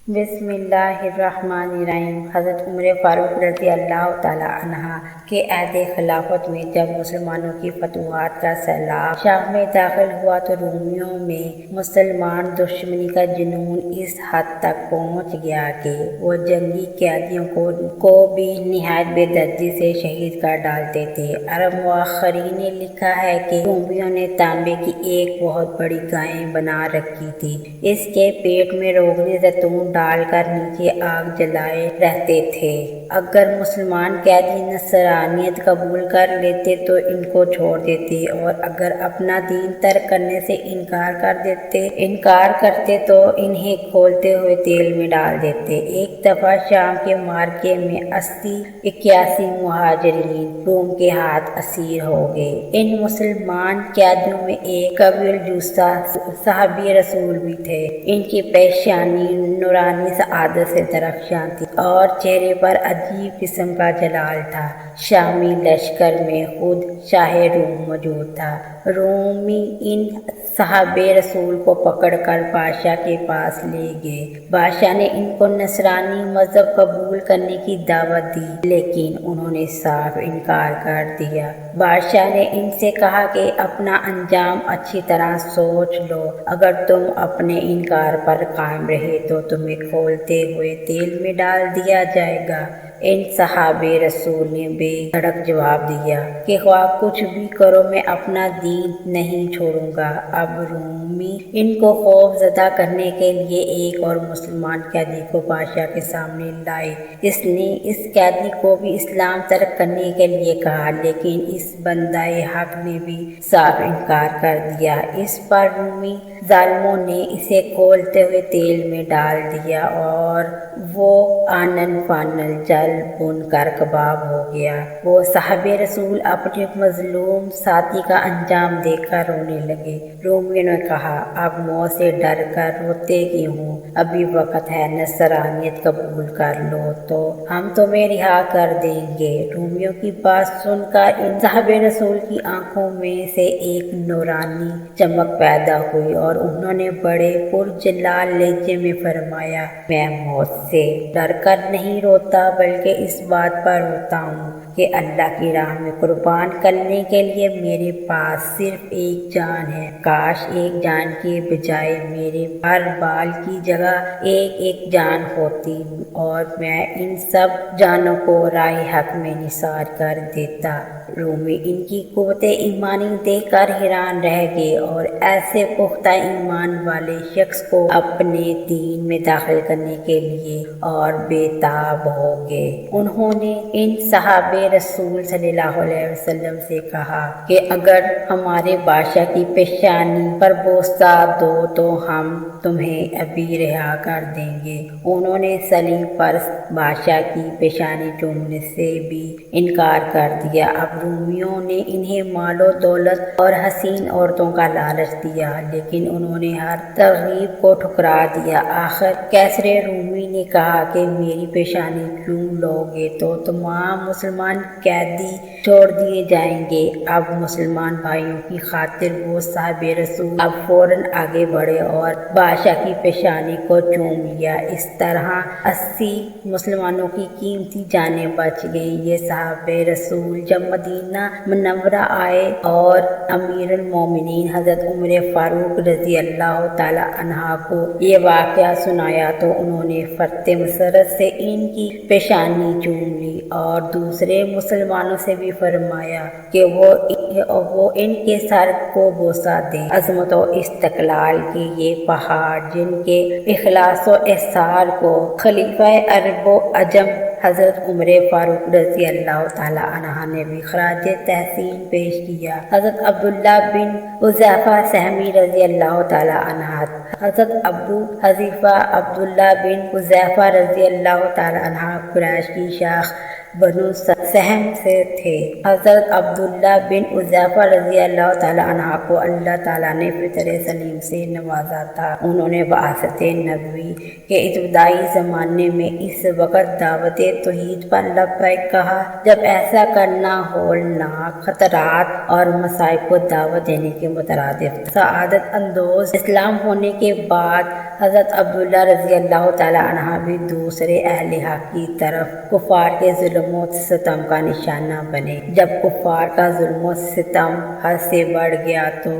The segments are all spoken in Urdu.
بسم اللہ الرحمن الرحیم۔ حضرت عمر فاروق رضی اللہ تعالیٰ عنہ کے عہد خلافت میں جب مسلمانوں کی فتوحات کا سیلاب شام میں داخل ہوا تو رومیوں میں مسلمان دشمنی کا جنون اس حد تک پہنچ گیا کہ وہ جنگی قیدیوں کو بھی نہایت بے دردی سے شہید کر ڈالتے تھے۔ عرب مؤرخین نے لکھا ہے کہ رومیوں نے تانبے کی ایک بہت بڑی گائے بنا رکھی تھی، اس کے پیٹ میں روغن زیتون ڈال کر نیچے آگ جلائے رہتے تھے۔ اگر مسلمان قیدی نصرانیت قبول کر لیتے تو ان کو چھوڑ دیتے، اور اگر اپنا دین ترک کرنے سے انکار کرتے تو انہیں کھولتے ہوئے تیل میں ڈال دیتے۔ ایک دفعہ شام کے معرکے میں 81 مہاجرین روم کے ہاتھ اسیر ہو گئے۔ ان مسلمان قیدیوں میں ایک قوی الجثہ صحابی رسول بھی تھے۔ ان کی پیشانی نورانی سعادت سے درخشاں تھی اور چہرے پر عجیب قسم کا جلال تھا۔ شامی لشکر میں خود شاہ روم موجود تھا۔ رومی ان صحابہ رسول کو پکڑ کر بادشاہ کے پاس لے گئے۔ بادشاہ نے ان کو نصرانی مذہب قبول کرنے کی دعوت دی، لیکن انہوں نے صاف انکار کر دیا۔ بادشاہ نے ان سے کہا کہ اپنا انجام اچھی طرح سوچ لو، اگر تم اپنے انکار پر قائم رہے تو تمہیں کھولتے ہوئے تیل میں ڈال دیا جائے گا۔ ان صحابہ رسول نے بے دھڑک جواب دیا کہ خواہ کچھ بھی کرو میں اپنا دین نہیں چھوڑوں گا۔ اب رومی ان کو خوف زدہ کرنے کے لیے ایک اور مسلمان قیدی کو بادشاہ کے سامنے لائے۔ اس نے اس قیدی کو بھی اسلام ترک کرنے کے لیے کہا، لیکن اس بندہ حق نے بھی صاف انکار کر دیا۔ اس پر رومی ظالموں نے اسے کھولتے ہوئے تیل میں ڈال دیا اور وہ آنن فانن جل بن کر کباب ہو گیا۔ وہ صحابہ رسول اپنے مظلوم ساتھی کا انجام دیکھ کر رونے لگے۔ رومیوں نے کہا، اب موت سے ڈر کر روتے کیوں ہو؟ ابھی وقت ہے، نصرانیت قبول کر لو تو ہم تمہیں رہا کر دیں گے۔ رومیوں کی بات سن کر ان صحابہ رسول کی آنکھوں میں سے ایک نورانی چمک پیدا ہوئی اور انہوں نے بڑے پرجلال لہجے میں فرمایا، میں موت سے ڈر کر نہیں روتا بلکہ اس بات پر روتا ہوں کہ اللہ کی راہ میں قربان کرنے کے لیے میرے پاس صرف ایک جان ہے۔ کاش ایک جان کے بجائے میرے ہر بال کی جگہ ایک جان ہوتی اور میں ان سب جانوں کو راہ حق میں نثار کر دیتا۔ رومی ان کی قوت ایمانی دیکھ کر حیران رہ گئے اور ایسے پختہ ایمان والے شخص کو اپنے دین میں داخل کرنے کے لیے اور بے تاب ہو گئے۔ انہوں نے ان صحابہ رسول صلی اللہ علیہ وسلم سے کہا کہ اگر ہمارے بادشاہ کی پیشانی پر بوسہ دو تو ہم تمہیں ابھی رہا کر دیں گے۔ انہوں نے صلیب پر بادشاہ کی پیشانی چومنے سے بھی انکار کر دیا۔ اب رومیوں نے انہیں مال و دولت اور حسین عورتوں کا لالچ دیا، لیکن انہوں نے ہر ترغیب کو ٹھکرا دیا۔ آخر قیصر رومی نے کہا کہ میری پیشانی چوم لو گے تو تمام مسلمان قیدی چھوڑ دیے جائیں گے۔ اب مسلمان بھائیوں کی خاطر وہ صحابہ رسول اب فوراً آگے بڑھے اور بادشاہ کی پیشانی کو چوم لیا۔ اس طرح 80 مسلمانوں کی قیمتی جانیں بچ گئیں۔ یہ صحابہ رسول جب مدینہ منورہ آئے اور امیر المومنین حضرت عمر فاروق رضی اللہ تعالیٰ عنہ کو یہ واقعہ سنایا تو انہوں نے فرط مسرت سے ان کی پیشانی چوم لی اور دوسرے مسلمانوں سے بھی فرمایا کہ وہ ان کے سر کو بوسہ دیں۔ عظمت و استقلال کے یہ پہاڑ جن کے اخلاص و احسار کو خلیفہ عرب و عجم حضرت عمر فاروق رضی اللہ تعالیٰ عنہ نے بھی خراج تحسین پیش کیا۔ حضرت عبداللہ بن حذیفہ سہمی رضی اللہ تعالیٰ عنہ، حضرت ابو حذیفہ عبداللہ بن حذیفہ رضی اللہ تعالیٰ عنہ قریش کی شاخ بنو سہم سے تھے۔ حضرت عبداللہ بن حذیفہ رضی اللہ تعالیٰ عنہ کو اللہ تعالیٰ نے فطر سلیم سے نوازا تھا۔ انہوں نے بعثت نبوی کے ابتدائی زمانے میں اس وقت دعوت توحید پر لبیک کہا جب ایسا کرنا ہولناک خطرات اور مصائب کو دعوت دینے کے مترادف تھا۔ سعادت اندوز اسلام ہونے کے بعد حضرت عبداللہ رضی اللہ تعالیٰ عنہ بھی دوسرے اہل حق کی طرف کفار کے ظلم و ستم کا نشانہ بنے۔ جب کفار کا ظلم و ستم حد سے بڑھ گیا تو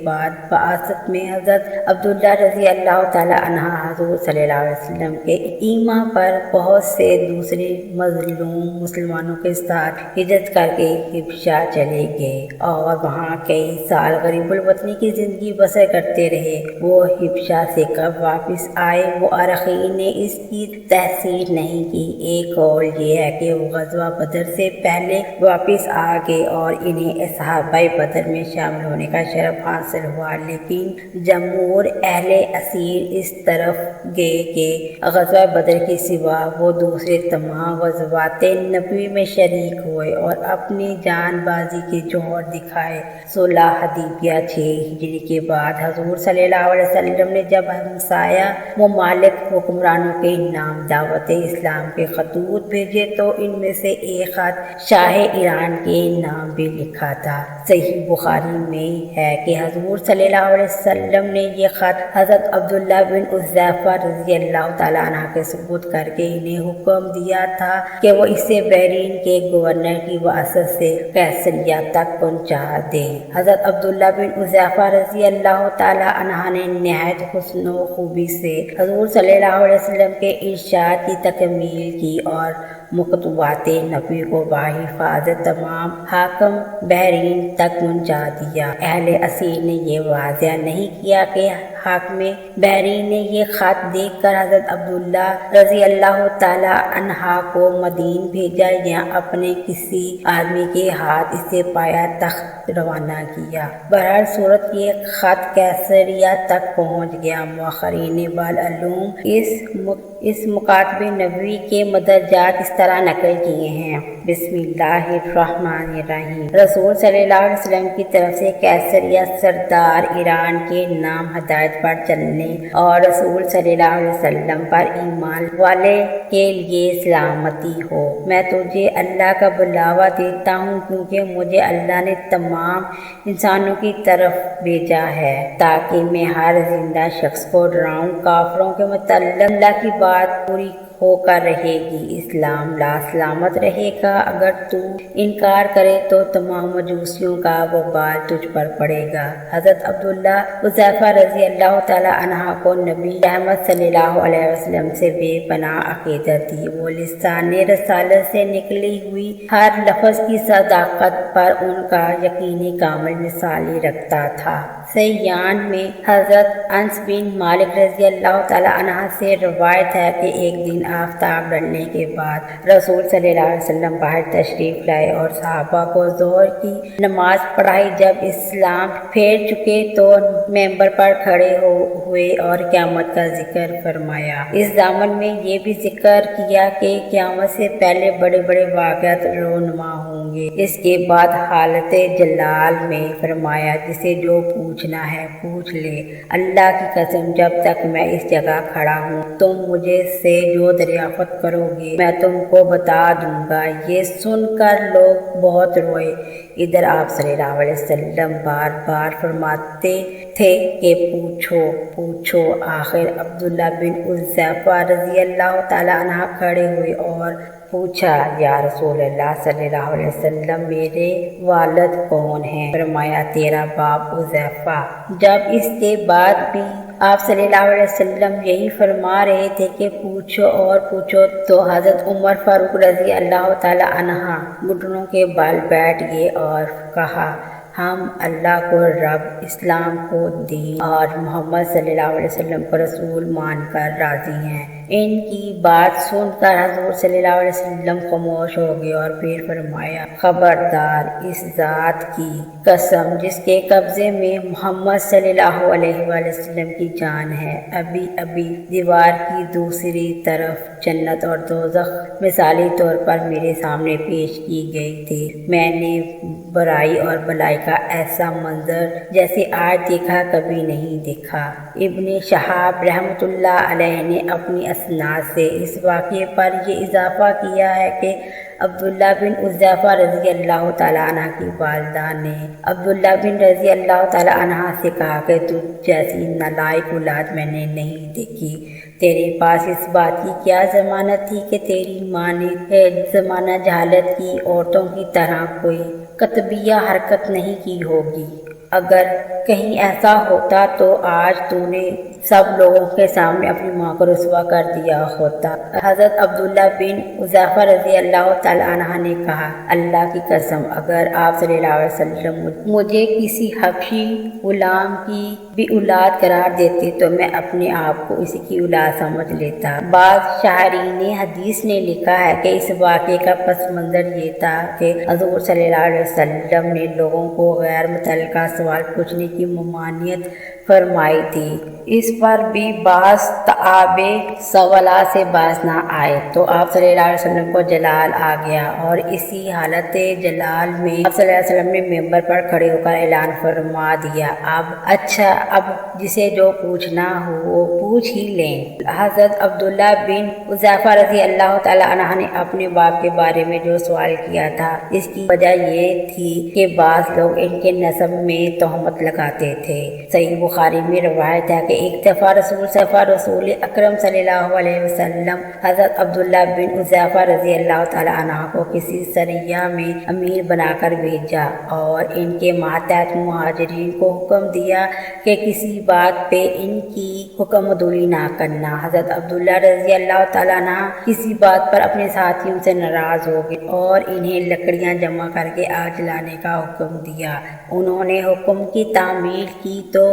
بعد بعثت میں حضرت عبداللہ رضی اللہ تعالیٰ عنہ حضور صلی اللہ علیہ وسلم کے ایما پر بہت سے دوسرے مظلوم مسلمانوں کے ساتھ ہجرت کر کے حبشہ چلے گئے اور وہاں کئی سال غریب الوطنی کی زندگی بسر کرتے رہے۔ وہ حبشہ سے کب واپس آئے مؤرخین نے اس کی تحصیل نہیں کی۔ ایک قول یہ ہے کہ وہ غزوہ بدر سے پہلے واپس آ گئے اور انہیں صحابہ بدر میں شامل ہونے کا شرف حاصل ہوا، لیکن جمہور اہل اسیر اس طرف گئے کہ غزوہ بدر کے سوا وہ دوسرے تمام غزوات نبوی میں شریک ہوئے اور اپنی جان بازی کے جوہر دکھائے۔ صلح حدیبیہ 6 ہجری کے بعد حضور صلی اللہ علیہ وسلم نے جب ہمسایہ ممالک حکمرانوں کے نام دعوت اسلام کے خطوط بھیجے تو ان میں سے ایک خط شاہ ایران کے نام بھی لکھا تھا۔ صحیح بخاری میں ہے کہ حضور صلی اللہ علیہ وسلم نے یہ خط حضرت عبداللہ بن حذیفہ رضی اللہ تعالیٰ عنہ کے سپرد کر کے انہیں حکم دیا تھا کہ وہ اسے بحرین کے گورنر کی واسطے سے قیصریہ تک پہنچا دیں۔ حضرت عبداللہ بن حذیفہ رضی اللہ تعالیٰ عنہ نے نہایت حسن و خوبی سے حضور صلی اللہ علیہ وسلم کے ارشاد کی تکمیل کی اور مکتوبات نبی کو بحفاظت تمام حاکم بحرین تک پہنچا دیا۔ اہل اسیر نے یہ واضح نہیں کیا کہ حاکم بحرین نے یہ خط دیکھ کر حضرت عبداللہ رضی اللہ تعالیٰ عنہ کو مدین بھیجا یا اپنے کسی آدمی کے ہاتھ اسے پایا تخت روانہ کیا۔ بہرحال صورت یہ خط قیصریہ تک پہنچ گیا۔ مؤخرین بالعلوم اس مکاتب نبوی کے مدرجات اس طرح نقل کیے ہیں۔ بسم اللہ الرحمن الرحیم۔ رسول صلی اللہ علیہ وسلم کی طرف سے قیصریہ سردار ایران کے نام ہدایت پر چلنے اور رسول صلی اللہ علیہ وسلم پر ایمان والے کے لیے سلامتی ہو۔ میں تجھے اللہ کا بلاوا دیتا ہوں کیونکہ مجھے اللہ نے تمام انسانوں کی طرف بھیجا ہے تاکہ میں ہر زندہ شخص کو ڈراؤں۔ کافروں کے متعلق اللہ کی بات پوری ہو کر رہے گی، اسلام لا سلامت رہے گا۔ اگر تو انکار کرے تو تمام مجوسیوں کا وبال تجھ پر پڑے گا۔ حضرت عبداللہ حذیفہ رضی اللہ تعالیٰ عنہ کو نبی رحمت صلی اللہ علیہ وسلم سے بے پناہ عقیدت تھی۔ وہ لسان رسالت سے نکلی ہوئی ہر لفظ کی صداقت پر ان کا یقین کامل مثالی رکھتا تھا۔ سیان میں حضرت انس بن مالک رضی اللہ تعالیٰ عنہ سے روایت ہے کہ ایک دن آفتاب ڈھلنے کے بعد رسول صلی اللہ علیہ وسلم باہر تشریف لائے اور صحابہ کو ظہر کی نماز پڑھائی۔ جب اسلام پھیر چکے تو ممبر پر کھڑے ہوئے اور قیامت کا ذکر فرمایا۔ اس ضامن میں یہ بھی ذکر کیا کہ قیامت سے پہلے بڑے بڑے واقعات رونما ہوں گے۔ اس کے بعد حالت جلال میں فرمایا جسے جو پوچھنا ہے پوچھ لے۔ اللہ کی قسم جب تک میں اس جگہ کھڑا ہوں تم مجھے سے جو دریافت کرو گے میں تم کو بتا دوں گا۔ یہ سن کر لوگ بہت روئے۔ ادھر آپ صلی اللہ علیہ وسلم بار بار فرماتے تھے کہ پوچھو پوچھو۔ آخر عبداللہ بن حذیفہ رضی اللہ تعالیٰ عنہ کھڑے ہوئے اور پوچھا یا رسول اللہ صلی اللہ علیہ وسلم میرے والد کون ہیں؟ فرمایا تیرا باپ حذیفہ۔ جب اس کے بعد بھی آپ صلی اللہ علیہ وسلم یہی فرما رہے تھے کہ پوچھو اور پوچھو تو حضرت عمر فاروق رضی اللہ تعالیٰ عنہ گھٹنوں کے بال بیٹھ گئے اور کہا ہم اللہ کو رب، اسلام کو دین اور محمد صلی اللہ علیہ وسلم کو رسول مان کر راضی ہیں۔ ان کی بات سن کر حضور صلی اللہ علیہ وسلم خاموش ہو گئے اور پھر فرمایا، خبردار، اس ذات کی قسم جس کے قبضے میں محمد صلی اللہ علیہ وآلہ وسلم کی جان ہے، ابھی ابھی دیوار کی دوسری طرف جنت اور دوزخ مثالی طور پر میرے سامنے پیش کی گئی تھی۔ میں نے برائی اور بلائی کا ایسا منظر جیسے آج دیکھا کبھی نہیں دیکھا۔ ابن شہاب رحمۃ اللہ علیہ نے اپنی اسناد سے اس واقعے پر یہ اضافہ کیا ہے کہ عبداللہ بن حذیفہ رضی اللہ تعالیٰ عنہ کی والدہ نے عبداللہ بن رضی اللہ تعالیٰ عنہ سے کہا کہ تجھ جیسی نالائق اولاد میں نے نہیں دیکھی۔ تیرے پاس اس بات کی کیا ضمانت تھی کہ تیری ماں نے زمانہ جہالت کی عورتوں کی طرح کوئی قطبیہ حرکت نہیں کی ہوگی؟ اگر کہیں ایسا ہوتا تو آج تو نے سب لوگوں کے سامنے اپنی ماں کو رسوا کر دیا ہوتا۔ حضرت عبداللہ بن حذیفہ رضی اللہ تعالیٰ عنہ نے کہا، اللہ کی قسم، اگر آپ صلی اللہ علیہ وسلم مجھے کسی حبشی غلام کی بھی اولاد قرار دیتے تو میں اپنے آپ کو اسی کی اولاد سمجھ لیتا۔ بعض شاعرین حدیث نے لکھا ہے کہ اس واقعے کا پس منظر یہ تھا کہ حضور صلی اللہ علیہ وسلم نے لوگوں کو غیر متعلقہ سوال پوچھنے کی ممانعت فرمائی تھی۔ اس پر بھی بعض تعابے سوالات سے باز نہ آئے تو آپ صلی اللہ علیہ وسلم کو جلال آ گیا، اور اسی حالت جلال میں آپ صلی اللہ علیہ وسلم نے ممبر پر کھڑے ہو کر اعلان فرما دیا، اب جسے جو پوچھنا ہو وہ پوچھ ہی لیں۔ حضرت عبداللہ بن حذیفہ رضی اللہ تعالیٰ عنہ نے اپنے باپ کے بارے میں جو سوال کیا تھا، اس کی وجہ یہ تھی کہ بعض لوگ ان کے نسب میں تہمت لگاتے تھے۔ صحیح بخاری میں روایت ہے کہ ایک دفعہ رسول اکرم صلی اللہ علیہ وسلم حضرت عبداللہ بن حذیفہ رضی اللہ تعالیٰ عنہ کو کسی سریہ میں امیر بنا کر بھیجا اور ان کے ماتحت مہاجرین کو حکم دیا کہ کسی بات پہ ان کی حکم عدولی نہ کرنا۔ حضرت عبداللہ رضی اللہ تعالیٰ عنہ کسی بات پر اپنے ساتھیوں سے ناراض ہو گئے اور انہیں لکڑیاں جمع کر کے آگ جلانے کا حکم دیا۔ انہوں نے حکم کی تعمیل کی تو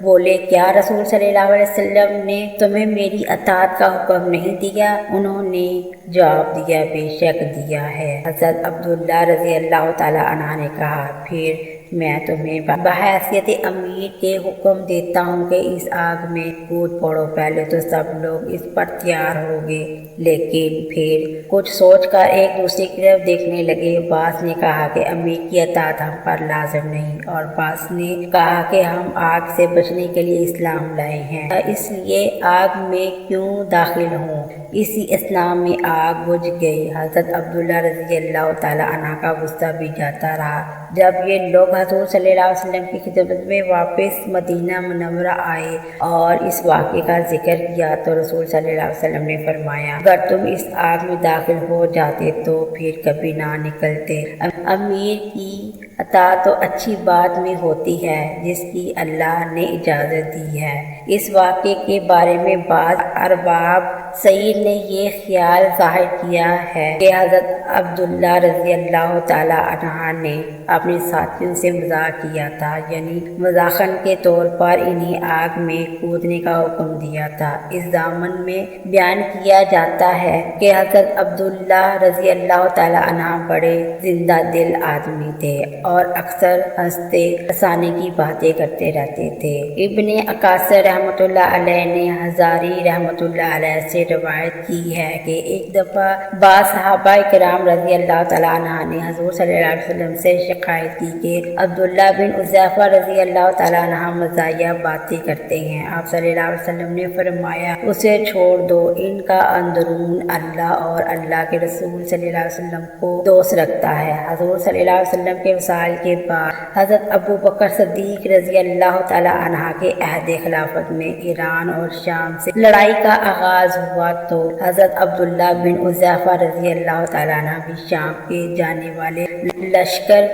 بولے، کیا رسول صلی اللہ علیہ وسلم نے تمہیں میری اطاعت کا حکم نہیں دیا؟ انہوں نے جواب دیا، بے شک دیا ہے۔ حضرت عبداللہ رضی اللہ تعالیٰ عنہ نے کہا، پھر میں تمہیں بحیثیت امیر کے حکم دیتا ہوں کہ اس آگ میں کود پڑو۔ پہلے تو سب لوگ اس پر تیار ہو گئے، لیکن پھر کچھ سوچ کر ایک دوسرے کی طرف دیکھنے لگے۔ بعض نے کہا کہ امیر کی اطاعت ہم پر لازم نہیں، اور بعض نے کہا کہ ہم آگ سے بچنے کے لیے اسلام لائے ہیں، اس لیے آگ میں کیوں داخل ہوں؟ اسی اثناء میں آگ بجھ گئی۔ حضرت عبداللہ رضی اللہ تعالیٰ عنہ کا غصہ بھی جاتا رہا۔ جب یہ لوگ حضور صلی اللہ علیہ وسلم کی خدمت میں واپس مدینہ منورہ آئے اور اس واقعے کا ذکر کیا تو رسول صلی اللہ علیہ وسلم نے فرمایا، اگر تم اس آگ میں داخل ہو جاتے تو پھر کبھی نہ نکلتے۔ امیر کی اطاعت تو اچھی بات میں ہوتی ہے جس کی اللہ نے اجازت دی ہے۔ اس واقعے کے بارے میں بعض ارباب سعید نے یہ خیال ظاہر کیا ہے کہ حضرت عبداللہ رضی اللہ تعالیٰ عنہ نے اپنے ساتھیوں سے مذاق کیا تھا، یعنی مزاحن کے طور پر انہیں آگ میں کودنے کا حکم دیا تھا۔ اس ضامن میں بیان کیا جاتا ہے کہ حضرت عبداللہ رضی اللہ تعالیٰ عنہ بڑے زندہ دل آدمی تھے اور اکثر ہنستے ہنسانے کی باتیں کرتے رہتے تھے۔ ابن عکاصر رحمۃ اللہ علیہ نے ہزاری رحمۃ اللہ علیہ سے روایت کی ہے کہ ایک دفعہ بعض صحابہ کرام رضی اللہ تعالیٰ عنہ نے حضور صلی اللہ علیہ وسلم سے شکایت کی کہ عبداللہ بن حذیفہ رضی اللہ تعالیٰ عنہ مزاحیہ باتیں کرتے ہیں۔ آپ صلی اللہ علیہ وسلم نے فرمایا، اسے چھوڑ دو، ان کا اندرون اللہ اور اللہ کے رسول صلی اللہ علیہ وسلم کو دوست رکھتا ہے۔ حضور صلی اللہ علیہ وسلم کے وصال کے بعد حضرت ابو بکر صدیق رضی اللہ تعالیٰ عنہ کے عہد خلافت میں ایران اور شام سے لڑائی کا آغاز ہوا تو حضرت عبداللہ بن حذیفہ رضی اللہ تعالیٰ عنہ بھی شام کے جانے والے لشکر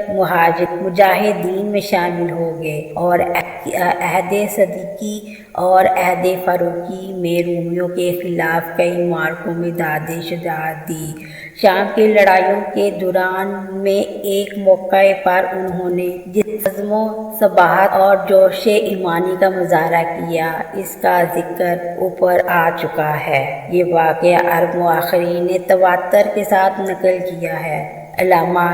مجاہدین میں شامل ہو گئے اور عہد صدیقی اور عہد فاروقی میں رومیوں کے خلاف کئی معرکوں میں داد شجاعت دی۔ شام کی لڑائیوں کے دوران میں ایک موقع پر انہوں نے جس عزم و ثبات اور جوش ایمانی کا مظاہرہ کیا، اس کا ذکر اوپر آ چکا ہے۔ یہ واقعہ عرب مؤرخین نے تواتر کے ساتھ نقل کیا ہے۔ علامہ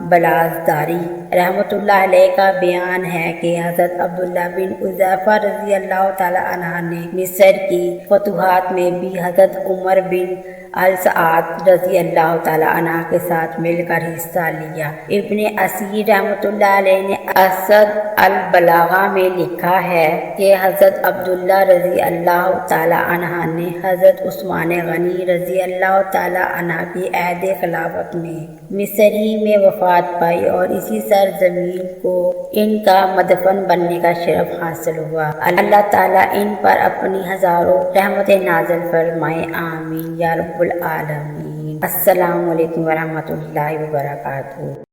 بلازداری رحمۃ اللہ علیہ کا بیان ہے کہ حضرت عبداللہ بن حذیفہ رضی اللہ تعالیٰ عنہ نے مصر کی فتوحات میں بھی حضرت عمر بن السعد رضی اللہ تعالیٰ عنہ کے ساتھ مل کر حصہ لیا۔ ابن اسیر رحمۃ اللہ علیہ نے اسد البلاغہ میں لکھا ہے کہ حضرت عبداللہ رضی اللہ تعالیٰ عنہ نے حضرت عثمان غنی رضی اللہ تعالیٰ عنہ کی عہد خلافت میں مصر ہی میں وفات پائی اور اسی سرزمین کو ان کا مدفن بننے کا شرف حاصل ہوا۔ اللہ تعالیٰ ان پر اپنی ہزاروں رحمت نازل فرمائے، آمین یا رب العالمین۔ السلام علیکم ورحمۃ اللہ وبرکاتہ۔